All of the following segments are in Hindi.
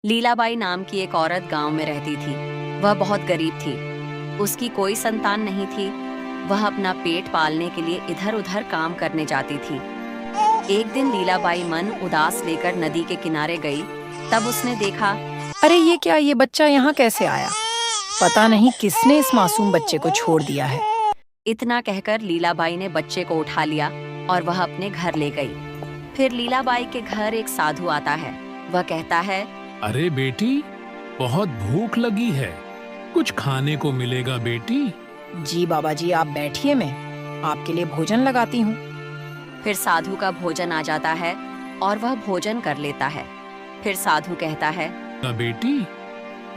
लीलाबाई नाम की एक औरत गांव में रहती थी। वह बहुत गरीब थी। उसकी कोई संतान नहीं थी। वह अपना पेट पालने के लिए इधर उधर काम करने जाती थी। एक दिन लीलाबाई मन उदास लेकर नदी के किनारे गई। तब उसने देखा, अरे ये क्या, ये बच्चा यहाँ कैसे आया? पता नहीं किसने इस मासूम बच्चे को छोड़ दिया है। इतना कहकर लीलाबाई ने बच्चे को उठा लिया और वह अपने घर ले गई। फिर लीलाबाई के घर एक साधु आता है। वह कहता है, अरे बेटी, बहुत भूख लगी है, कुछ खाने को मिलेगा बेटी? जी बाबा जी, आप बैठिए, मैं आपके लिए भोजन लगाती हूँ। फिर साधु का भोजन आ जाता है और वह भोजन कर लेता है। फिर साधु कहता है, बेटी,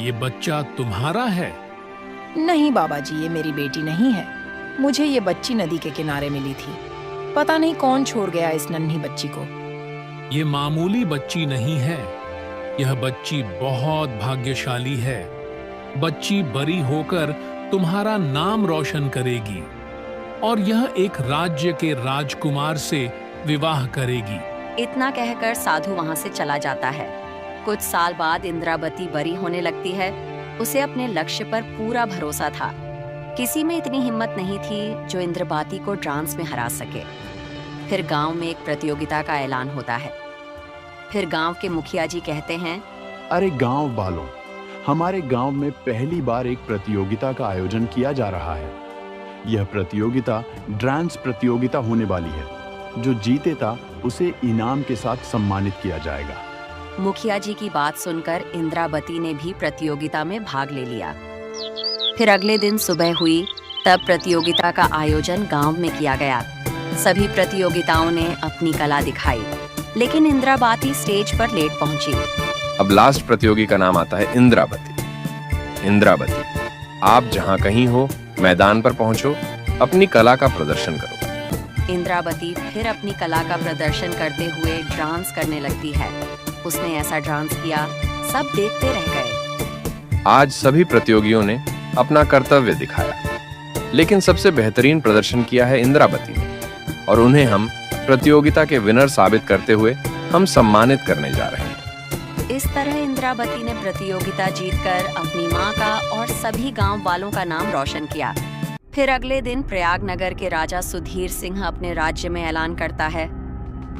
ये बच्चा तुम्हारा है? नहीं बाबा जी, ये मेरी बेटी नहीं है। मुझे ये बच्ची नदी के किनारे मिली थी। पता नहीं कौन छोड़ गया इस नन्ही बच्ची को। ये मामूली बच्ची नहीं है, यह बच्ची बहुत भाग्यशाली है। बच्ची बड़ी होकर तुम्हारा नाम रोशन करेगी और यह एक राज्य के राजकुमार से विवाह करेगी। इतना कहकर साधु वहां से चला जाता है। कुछ साल बाद इंद्रावती बड़ी होने लगती है। उसे अपने लक्ष्य पर पूरा भरोसा था। किसी में इतनी हिम्मत नहीं थी जो इंद्रावती को डांस में हरा सके। फिर गांव में एक प्रतियोगिता का ऐलान होता है। फिर गांव के मुखिया जी कहते हैं, अरे गांव वालों, हमारे गांव में पहली बार एक प्रतियोगिता का आयोजन किया जा रहा है। यह प्रतियोगिता डांस प्रतियोगिता होने वाली है। जो जीतेगा उसे इनाम के साथ सम्मानित किया जाएगा। मुखिया जी की बात सुनकर इंद्रावती ने भी प्रतियोगिता में भाग ले लिया। फिर अगले दिन सुबह हुई, तब प्रतियोगिता का आयोजन गांव में किया गया। सभी प्रतियोगिताओं ने अपनी कला दिखाई, लेकिन इंद्रावती स्टेज पर लेट पहुंची। अब लास्ट प्रतियोगी का नाम आता है इंद्रावती। इंद्रावती, आप जहां कहीं हो, मैदान पर पहुंचो, अपनी कला का प्रदर्शन करो। इंद्रावती फिर अपनी कला का प्रदर्शन करते हुए डांस करने लगती है। उसने ऐसा डांस किया, सब देखते रह गए। आज सभी प्रतियोगियों ने अपना कर्तव्य दिखाया, लेकिन सबसे बेहतरीन प्रदर्शन किया है इंद्रावती ने, और उन्हें हम प्रतियोगिता के विनर साबित करते हुए हम सम्मानित करने जा रहे हैं। इस तरह इंद्रावती ने प्रतियोगिता जीतकर अपनी माँ का और सभी गांव वालों का नाम रोशन किया। फिर अगले दिन प्रयागनगर के राजा सुधीर सिंह अपने राज्य में ऐलान करता है,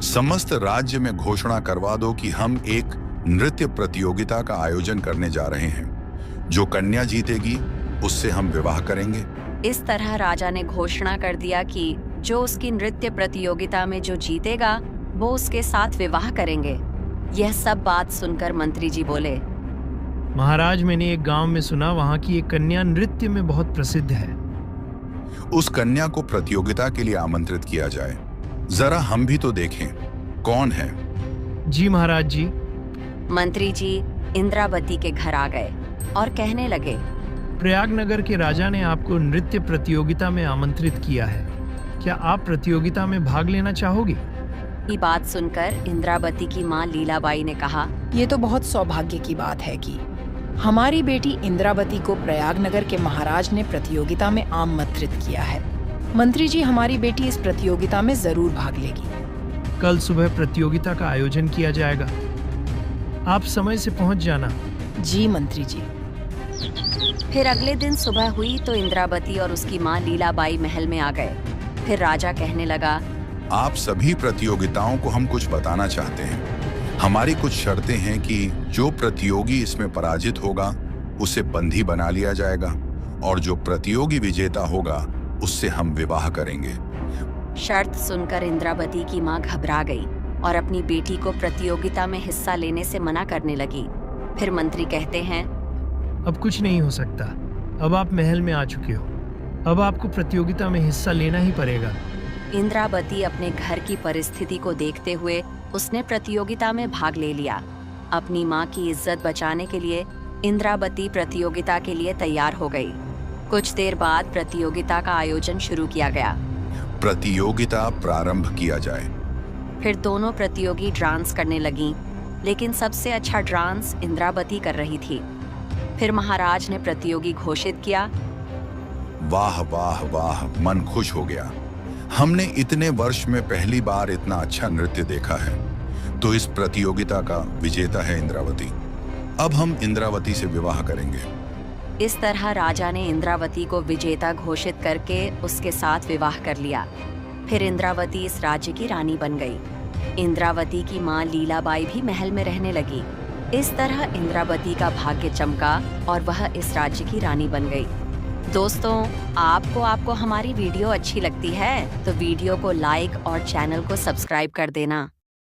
समस्त राज्य में घोषणा करवा दो कि हम एक नृत्य प्रतियोगिता का आयोजन करने जा रहे हैं। जो कन्या जीतेगी उससे हम विवाह करेंगे। इस तरह राजा ने घोषणा कर दिया कि जो उसकी नृत्य प्रतियोगिता में जो जीतेगा वो उसके साथ विवाह करेंगे। यह सब बात सुनकर मंत्री जी बोले, महाराज, मैंने एक गांव में सुना, वहां की एक कन्या नृत्य में बहुत प्रसिद्ध है। उस कन्या को प्रतियोगिता के लिए आमंत्रित किया जाए। जरा हम भी तो देखें कौन है। जी महाराज जी। मंत्री जी इंद्रावती के घर आ गए और कहने लगे, प्रयागनगर के राजा ने आपको नृत्य प्रतियोगिता में आमंत्रित किया है। क्या आप प्रतियोगिता में भाग लेना चाहोगे? ये बात सुनकर इंद्रावती की माँ लीलाबाई ने कहा, ये तो बहुत सौभाग्य की बात है कि हमारी बेटी इंद्रावती को प्रयागनगर के महाराज ने प्रतियोगिता में आमंत्रित किया है। मंत्री जी, हमारी बेटी इस प्रतियोगिता में जरूर भाग लेगी। कल सुबह प्रतियोगिता का आयोजन किया जाएगा, आप समय से पहुंच जाना। जी मंत्री जी। फिर अगले दिन सुबह हुई तो इंद्रावती और उसकी माँ लीलाबाई महल में आ गए। फिर राजा कहने लगा, आप सभी प्रतियोगिताओं को हम कुछ बताना चाहते हैं। हमारी कुछ शर्तें हैं कि जो प्रतियोगी इसमें पराजित होगा उसे बंदी बना लिया जाएगा, और जो प्रतियोगी विजेता होगा उससे हम विवाह करेंगे। शर्त सुनकर इंद्रावती की माँ घबरा गई और अपनी बेटी को प्रतियोगिता में हिस्सा लेने से मना करने लगी। फिर मंत्री कहते हैं, अब कुछ नहीं हो सकता, अब आप महल में आ चुके हो, अब आपको प्रतियोगिता में हिस्सा लेना ही पड़ेगा। इंद्रावती अपने घर की परिस्थिति को देखते हुए उसने प्रतियोगिता में भाग ले लिया। अपनी माँ की इज्जत बचाने के लिए इंद्रावती प्रतियोगिता के लिए तैयार हो गई। कुछ देर बाद प्रतियोगिता का आयोजन शुरू किया गया। प्रतियोगिता प्रारंभ किया जाए। फिर दोनों प्रतियोगी डांस करने लगीं, लेकिन सबसे अच्छा डांस इंद्रावती कर रही थी। फिर महाराज ने प्रतियोगी घोषित किया। वाह वाह वाह, मन खुश हो गया। हमने इतने वर्ष में पहली बार इतना अच्छा नृत्य देखा है। तो इस प्रतियोगिता का विजेता है इंद्रावती। अब हम इंद्रावती से विवाह करेंगे। इस तरह राजा ने इंद्रावती को विजेता घोषित करके उसके साथ विवाह कर लिया। फिर इंद्रावती इस राज्य की रानी बन गई। इंद्रावती की मां लीलाबाई भी महल में रहने लगी। इस तरह इंद्रावती का भाग्य चमका और वह इस राज्य की रानी बन गई। दोस्तों, आपको हमारी वीडियो अच्छी लगती है तो वीडियो को लाइक और चैनल को सब्सक्राइब कर देना।